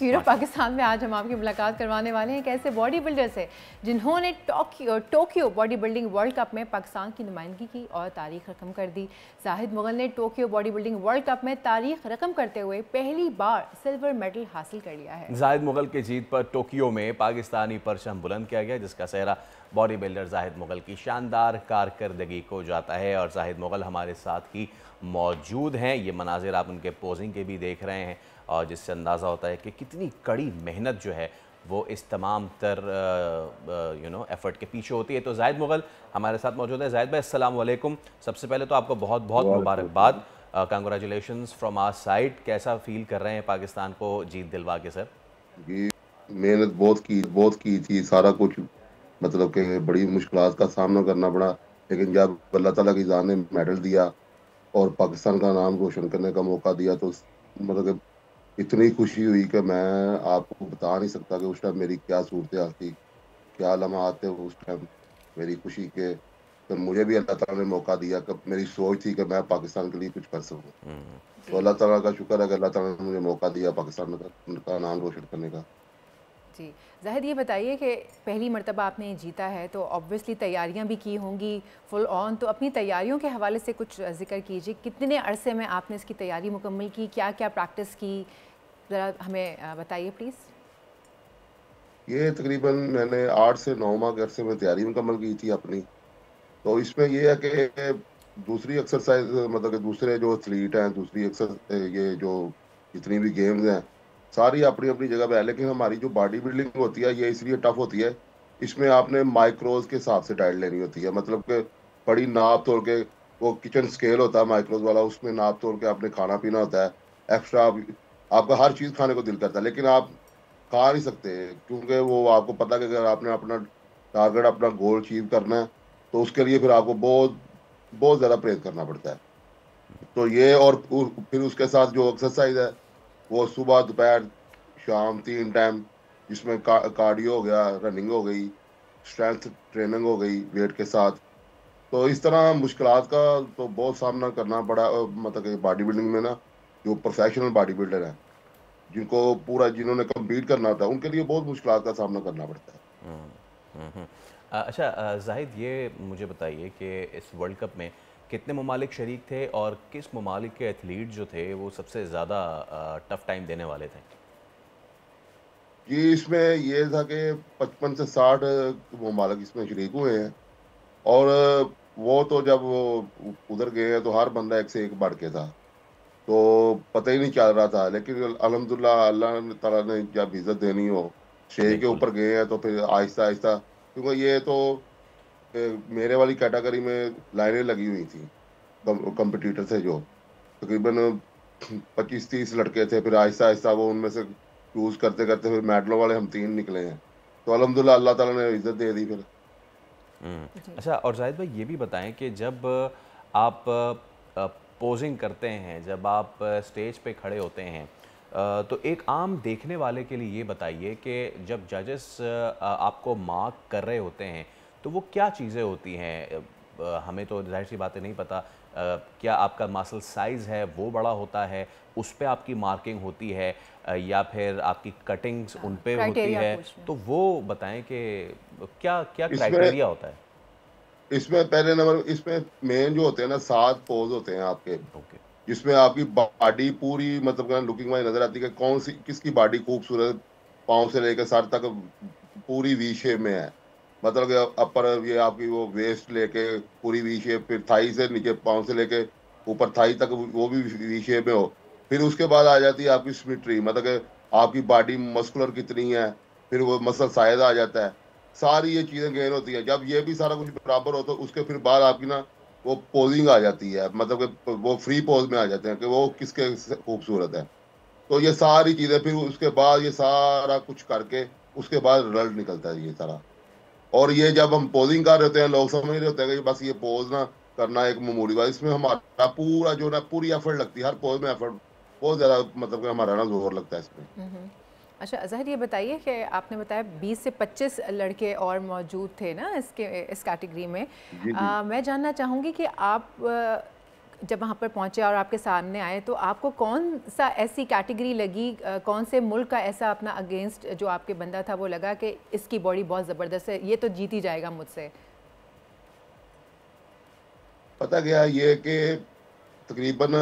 Hero Pakistan में आज हम आपकी मुलाकात करवाने वाले हैं एक ऐसे बॉडी बिल्डर से जिन्होंने Tokyo body building world cup में पाकिस्तान की नुमाइंदगी की और तारीख रकम कर दी। जाहिद मुगल ने Tokyo body building world cup में तारीख रकम करते हुए पहली बार सिल्वर मेडल हासिल कर लिया है। जाहिद मुगल की जीत पर टोक्यो में पाकिस्तानी परचम बुलंद किया गया, जिसका सेहरा बॉडी बिल्डर जाहिद मुगल की शानदार कारकर्दगी को जाता है। और जाहिद मुगल हमारे साथ ही मौजूद हैं। ये मनाजिर आप उनके पोजिंग के भी देख रहे हैं और जिससे अंदाज़ा होता है कि कितनी कड़ी मेहनत जो है वो इस तमाम तर एफर्ट के पीछे होती है। तो जाहिद मुगल हमारे साथ मौजूद है। जाहिद भाई अस्सलाम वालेकुम। सबसे पहले तो आपको बहुत बहुत मुबारकबाद, कंग्रेचुलेशंस फ्रॉम आवर साइड। कैसा फील कर रहे हैं पाकिस्तान को जीत दिलवा के? सर जी, मेहनत बहुत की थी, सारा कुछ मतलब कि बड़ी मुश्किलात का सामना करना पड़ा, लेकिन जब अल्लाह ताला की जान ने मेडल दिया और पाकिस्तान का नाम रोशन करने का मौका दिया तो मतलब कि इतनी खुशी हुई कि मैं आपको बता नहीं सकता कि उस टाइम मेरी क्या सूरत हाल थी, क्या लम्हात थे उस टाइम मेरी खुशी के। तो मुझे भी अल्लाह ताला ने मौका दिया कि मेरी सोच थी कि मैं पाकिस्तान के लिए कुछ कर सकूं। तो अल्लाह ताला का शुक्र है कि अल्लाह ताला ने मुझे मौका दिया पाकिस्तान का नाम रोशन करने का। जी जाहिद, ये बताइए कि पहली मर्तबा आपने जीता है तो ऑब्वियसली तैयारियां भी की होंगी फुल ऑन, तो अपनी तैयारियों के हवाले से कुछ जिक्र कीजिए। कितने अरसे में आपने इसकी तैयारी मुकम्मल की, क्या क्या प्रैक्टिस की, ज़रा हमें बताइए प्लीज़। ये तकरीबन मैंने 8 से 9 माह के अरसे में तैयारी मुकम्मल की थी अपनी। तो इसमें ये है कि दूसरी एक्सरसाइज मतलब कि दूसरे जो एथलीट हैं, दूसरी ये जो जितनी भी गेम्स हैं सारी अपनी अपनी जगह पे है, लेकिन हमारी जो बॉडी बिल्डिंग होती है ये इसलिए टफ होती है, इसमें आपने माइक्रोज के हिसाब से डाइट लेनी होती है। मतलब कि बड़ी नाप तोड़ के, वो किचन स्केल होता है माइक्रोज वाला, उसमें नाप तोड़ के आपने खाना पीना होता है। एक्स्ट्रा आपका हर चीज़ खाने को दिल करता है, लेकिन आप खा नहीं सकते क्योंकि वो आपको पता है कि अगर आपने अपना टारगेट, अपना गोल अचीव करना है तो उसके लिए फिर आपको बहुत बहुत ज़्यादा परहेज करना पड़ता है। तो ये और फिर उसके साथ जो एक्सरसाइज है वो सुबह दोपहर शाम 3 टाइम, जिसमें कार्डियो हो गया, रनिंग हो गई, स्ट्रेंथ ट्रेनिंग हो गई वेट के साथ। तो इस तरह मुश्किलात का तो बहुत सामना करना पड़ा। मतलब कि बॉडी बिल्डिंग में ना जो प्रोफेशनल बॉडी बिल्डर है जिनको पूरा जिन्होंने कम्पीट करना होता है उनके लिए बहुत मुश्किलात का सामना करना पड़ता है। अच्छा जाहिद, ये मुझे बताइए कि इस वर्ल्ड कप में कितने ममालिक शरीक थे और किस ममालिक के एथलीट जो थे वो सबसे ज़्यादा टफ टाइम देने वाले थे? जी, इसमें ये था कि 55 से 60 ममालिक इसमें शरीक हुए हैं और वो तो जब वो उधर गए हैं तो हर बंदा एक से एक बढ़ के था, तो पता ही नहीं चल रहा था। लेकिन अल्हम्दुलिल्लाह अल्लाह ताला ने जब इज्जत देनी हो, स्टेज के बिल्कुल। ऊपर गए हैं तो फिर आहिस्ता आहिस्ता, क्योंकि ये तो मेरे वाली कैटेगरी में लाइनें लगी हुई थी, कंपटीटर थे जो तकरीबन 25-30 लड़के थे। फिर आहिस्ता आहिस्ता वो उनमें से चूज करते करते फिर मेडलों वाले हम 3 निकले हैं, तो अल्हम्दुलिल्लाह अल्लाह ताला ने इज्जत दे दी फिर। अच्छा, और जाहिद भाई ये भी बताएं कि जब आप पोजिंग करते हैं, जब आप स्टेज पे खड़े होते हैं, तो एक आम देखने वाले के लिए ये बताइए कि जब जजेस आपको मार्क कर रहे होते हैं तो वो क्या चीज़ें होती हैं? हमें तो जाहिर सी बातें नहीं पता। क्या आपका मसल साइज़ है वो बड़ा होता है, उस पे आपकी मार्किंग होती है, या फिर आपकी कटिंग्स उन पे होती क्राइटेरिया है? पूछ रहे हैं। तो वो बताएं कि क्या क्या इसमें क्राइटेरिया होता है? इसमें पहले नंबर, इसमें मेन जो होते हैं ना 7 पोज होते हैं आपके, ओके। जिसमें आपकी बॉडी पूरी मतलब लुकिंग वाइज नजर आती है कि कौन सी किसकी बॉडी खूबसूरत, पाँव से लेकर सर तक पूरी वी शेप में है। मतलब कि अपर ये आपकी वो वेस्ट लेके पूरी वी शेप, फिर थाई से नीचे पाँव से लेके ऊपर थाई तक वो भी वी शेप में हो। फिर उसके बाद आ जाती है आपकी सिमेट्री, मतलब कि आपकी बॉडी मस्कुलर कितनी है, फिर वो मसल साइज आ जाता है। सारी ये चीजें गेन होती है। जब ये भी सारा कुछ बराबर हो तो उसके फिर बाद आपकी ना वो पोजिंग आ जाती है, मतलब कि वो फ्री पोज में आ जाते हैं कि वो किसके खूबसूरत है। तो ये सारी चीजें फिर उसके बाद ये सारा कुछ करके उसके बाद रिजल्ट निकलता है ये सारा। और ये जब हम पोजिंग कर रहे होते हैं लोग समझ रहे होते हैं कि बस ये पोज ना करना एक मामूली बात, इसमें हमारा पूरा जो ना पूरी एफर्ट लगती है, हर पोज में एफर्ट बहुत ज्यादा, मतलब कि हमारा ना जोर लगता है इसमें। अच्छा ज़ाहिर, ये बताइए कि आपने बताया 20 से 25 लड़के और मौजूद थे ना इस कैटेगरी में। जी जी। मैं जानना चाहूँगी कि आप जब वहाँ पर पहुँचे और आपके सामने आए तो आपको कौन सा ऐसी कैटेगरी लगी, कौन से मुल्क का ऐसा अपना अगेंस्ट जो आपके बंदा था वो लगा कि इसकी बॉडी बहुत ज़बरदस्त है, ये तो जीत ही जाएगा मुझसे? पता गया ये कि तकरीबन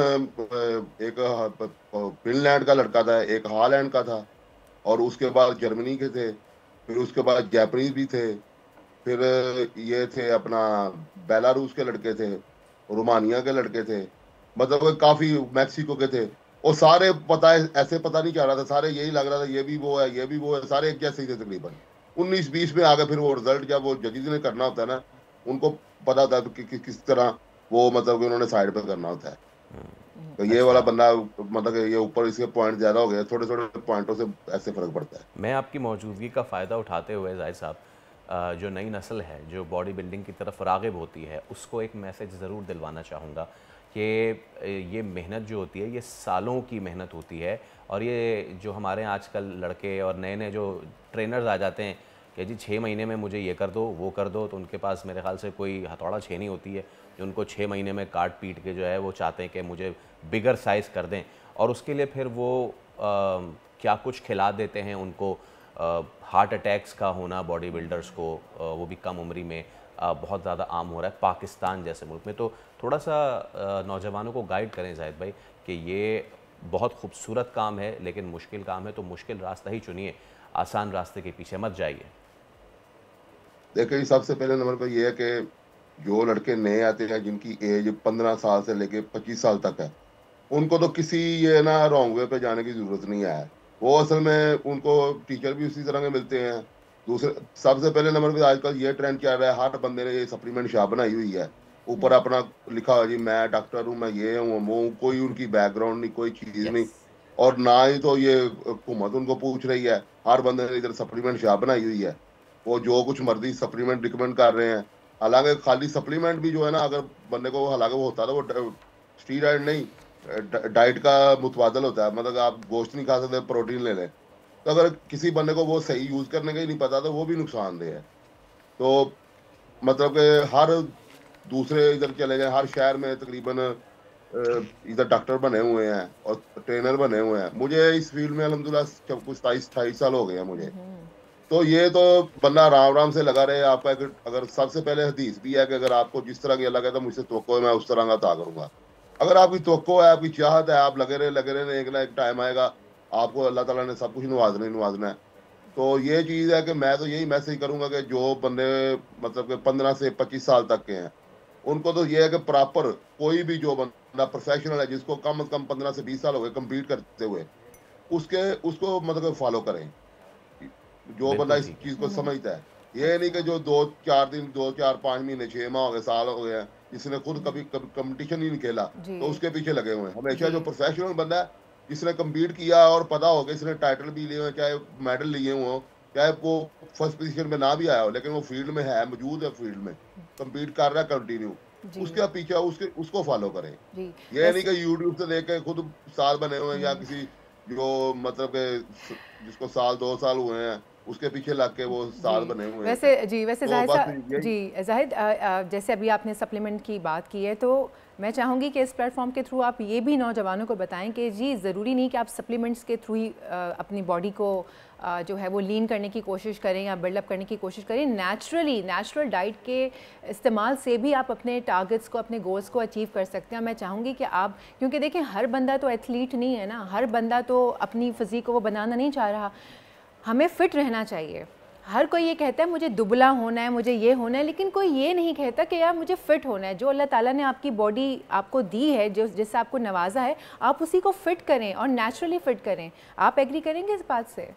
एक फिनलैंड का लड़का था, एक हॉलैंड का था, और उसके बाद जर्मनी के थे, फिर उसके बाद जापानीज भी थे, फिर ये थे अपना बेलारूस के लड़के थे, रोमानिया के लड़के थे, मतलब काफी मैक्सिको के थे। और सारे पता है ऐसे पता नहीं चल रहा था, सारे यही लग रहा था ये भी वो है ये भी वो है, सारे एक जैसे ही थे तकरीबन। 19-20 में आ गए, फिर वो रिजल्ट जब वो जजेस ने करना होता है ना, उनको पता था कि किस तरह वो मतलब कि उन्होंने साइड पे करना होता है। तो ये वाला अच्छा, बंदा मतलब कि ये ऊपर इसके पॉइंट ज्यादा हो गए, थोड़े थोड़े पॉइंटों से ऐसे फर्क पड़ता है। मैं आपकी मौजूदगी का फ़ायदा उठाते हुए जाहिद साहब, जो नई नस्ल है जो बॉडी बिल्डिंग की तरफ राग़िब होती है उसको एक मैसेज ज़रूर दिलवाना चाहूँगा कि ये मेहनत जो होती है ये सालों की मेहनत होती है। और ये जो हमारे यहाँ आजकल लड़के और नए नए जो ट्रेनर्स आ जाते हैं कि जी 6 महीने में मुझे ये कर दो वो कर दो, तो उनके पास मेरे ख़्याल से कोई हथौड़ा छेनी होती है जो उनको 6 महीने में काट पीट के जो है वो चाहते हैं कि मुझे बिगर साइज़ कर दें, और उसके लिए फिर वो क्या कुछ खिला देते हैं उनको। हार्ट अटैक्स का होना बॉडी बिल्डर्स को, वो भी कम उम्री में, बहुत ज़्यादा आम हो रहा है पाकिस्तान जैसे मुल्क में। तो थोड़ा सा नौजवानों को गाइड करें जाहिद भाई कि ये बहुत खूबसूरत काम है लेकिन मुश्किल काम है, तो मुश्किल रास्ता ही चुनिए, आसान रास्ते के पीछे मत जाइए। देखिए सबसे पहले नंबर पर यह है कि जो लड़के नए आते हैं जिनकी एज 15 साल से लेके 25 साल तक है, उनको तो किसी ये ना रॉन्ग वे पे जाने की जरूरत नहीं है। वो असल में उनको टीचर भी उसी तरह के मिलते हैं। दूसरे सबसे पहले नंबर पे आजकल ये ट्रेंड चल रहा है, हर बंदे ने ये सप्लीमेंट शॉप बनाई हुई है, ऊपर अपना लिखा हुआ जी मैं डॉक्टर हूँ, मैं ये हूँ वो हूँ, कोई उनकी बैकग्राउंड नहीं, कोई चीज यस। नहीं। और ना ही तो ये हुकूमत उनको पूछ रही है, हर बंदे ने इधर सप्लीमेंट शॉप बनाई हुई है, वो जो कुछ मर्जी सप्लीमेंट रिकमेंड कर रहे हैं। हालांकि खाली सप्लीमेंट भी जो है ना, अगर बंदे को हालांकि वो होता है तो वो स्टीरॉइड नहीं, डाइट का मुतबादल होता है, मतलब आप गोश्त नहीं खा सकते, प्रोटीन ले लें। तो अगर किसी बंदे को वो सही यूज करने का ही नहीं पता तो वो भी नुकसानदेह है। तो मतलब कि हर दूसरे इधर चले गए, हर शहर में तकरीबन इधर डॉक्टर बने हुए हैं और ट्रेनर बने हुए हैं। मुझे इस फील्ड में अल्हम्दुलिल्लाह कुछ 27-28 साल हो गए हैं मुझे। तो ये तो बंदा आराम आराम से लगा रहे। आपका अगर सबसे पहले हदीस भी है कि अगर आपको जिस तरह की अल्लाह कहता है मुझसे तवक्को है, मैं उस तरह का अता करूंगा। अगर आपकी तवक्को है, आपकी चाहत है, आप लगे रहे, एक ना एक टाइम आएगा आपको अल्लाह ताला ने सब कुछ नवाजना ही नवाजना है। तो ये चीज़ है कि मैं तो यही मैसेज करूंगा कि जो बंदे मतलब कि 15 से 25 साल तक के हैं, उनको तो ये है कि प्रॉपर कोई भी जो बंदा प्रोफेशनल है, जिसको कम से कम 15 से 20 साल हो गए कम्पीट करते हुए, उसके उसको मतलब फालो करें, जो बंदा बिल्कुल इस ठीक है। चीज को समझता है। ये नहीं कि जो 2-4 दिन 2-4-5 महीने 6 माह हो गए, साल हो गया, जिसने खुद कभी कंपटीशन ही नहीं खेला जी तो उसके पीछे लगे हुए हैं। हमेशा जी जो प्रोफेशनल बंदा है, जिसने कम्पीट किया और पता हो गया, इसने टाइटल भी लिए हुए, चाहे मेडल लिए हुए, चाहे वो फर्स्ट पोजीशन में ना भी आया हो, लेकिन वो फील्ड में है, मौजूद है, फील्ड में कम्पीट कर रहा है कंटिन्यू, जी उसके पीछे उसके उसको फॉलो करें। जी ये नहीं वैसे कि यूट्यूब से देख के खुद साल बने हुए हैं, या किसी जो मतलब के जिसको साल 2 साल हुए हैं उसके पीछे लग के वो साल जी बने हुए हैं। वैसे तो जाहिद बस यही। जी जाहिद, जैसे अभी आपने सप्लीमेंट की बात की है तो मैं चाहूँगी कि इस प्लेटफॉर्म के थ्रू आप ये भी नौजवानों को बताएं कि जी ज़रूरी नहीं कि आप सप्लीमेंट्स के थ्रू ही अपनी बॉडी को जो है वो लीन करने की कोशिश करें या बिल्डअप करने की कोशिश करें। नेचुरल डाइट के इस्तेमाल से भी आप अपने टारगेट्स को, अपने गोल्स को अचीव कर सकते हैं। मैं चाहूँगी कि आप, क्योंकि देखें हर बंदा तो एथलीट नहीं है ना, हर बंदा तो अपनी फ़िज़ीक को वो बनाना नहीं चाह रहा। हमें फ़िट रहना चाहिए। हर कोई ये कहता है मुझे दुबला होना है, मुझे ये होना है, लेकिन कोई ये नहीं कहता कि यार मुझे फ़िट होना है। जो अल्लाह ताला ने आपकी बॉडी आपको दी है, जो जिससे आपको नवाजा है, आप उसी को फ़िट करें और नेचुरली फ़िट करें। आप एग्री करेंगे इस बात से?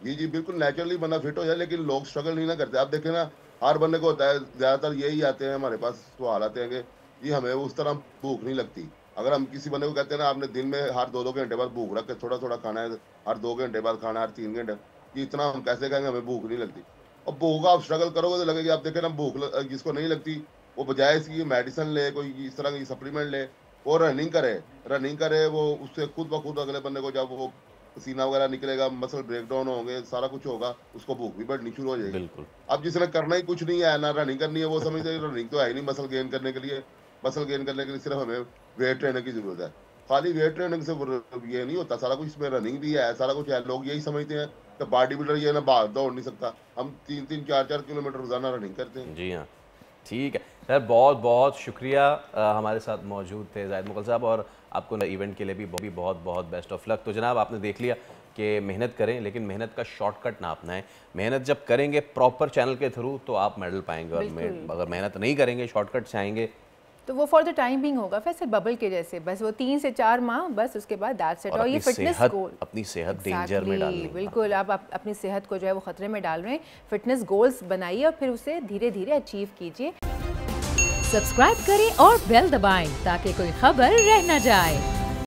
जी जी बिल्कुल, नेचुरली बंदा फिट हो जाए, लेकिन लोग स्ट्रगल नहीं ना करते। आप देखें ना, हर बंदे को होता है, ज्यादातर यही आते हैं हमारे पास सवाल आते हैं कि जी हमें उस तरह भूख नहीं लगती। अगर हम किसी बंदे को कहते हैं ना आपने दिन में हर 2-2 घंटे बाद भूख रख के थोड़ा थोड़ा खाना है, हर 2 घंटे बाद खाना, हर 3 घंटे, कि इतना हम कैसे कहेंगे हमें भूख नहीं लगती। और भूख आप स्ट्रगल करोगे तो लगेगी। आप देखें ना, जिसको नहीं लगती वो बजाय इसकी मेडिसिन ले, कोई इस तरह की सप्लीमेंट ले, वो रनिंग करे, वो उससे खुद ब खुद अगले बंदे को जब वो पसीना वगैरह निकलेगा, मसल ब्रेकडाउन होंगे, सारा कुछ होगा, उसको भूख भी बढ़नी शुरू हो जाएगी। बिल्कुल। अब जिसने करना ही कुछ नहीं है, ना रनिंग करनी है, वो समझते हैं रनिंग तो है ही नहीं मसल गेन करने के लिए, मसल गेन करने के लिए सिर्फ हमें वेट ट्रेनिंग की जरूरत है। खाली वेट ट्रेनिंग से ये नहीं होता, सारा कुछ इसमें रनिंग भी है, सारा कुछ है। लोग यही समझते हैं कि बॉडी बिल्डर ये ना भाग दौड़ नहीं सकता। हम 3-3, 4-4 किलोमीटर रोजाना रनिंग करते हैं। जी हाँ, ठीक है सर, बहुत बहुत शुक्रिया। हमारे साथ मौजूद थे जाहिद मुगल साहब, और आपको इवेंट के लिए भी बहुत बहुत बेस्ट ऑफ लक। तो जनाब, आपने देख लिया कि मेहनत करें, लेकिन मेहनत का शॉर्टकट ना अपनाएं। मेहनत जब करेंगे प्रॉपर चैनल के थ्रू तो आप मेडल पाएंगे, और अगर मेहनत नहीं करेंगे, शॉर्टकट से आएंगे, तो वो फॉर द टाइम बिंग होगा फैसल बबल के जैसे, बस वो 3 से 4 माह, बस उसके बाद दैट्स इट। और ये फिटनेस गोल, अपनी सेहत डेंजर में डालनी, बिल्कुल आप अपनी सेहत को जो है वो खतरे में डाल रहे हैं। फिटनेस गोल्स बनाइए और फिर उसे धीरे धीरे अचीव कीजिए। सब्सक्राइब करें और बेल दबाएं ताकि कोई खबर रह न जाए।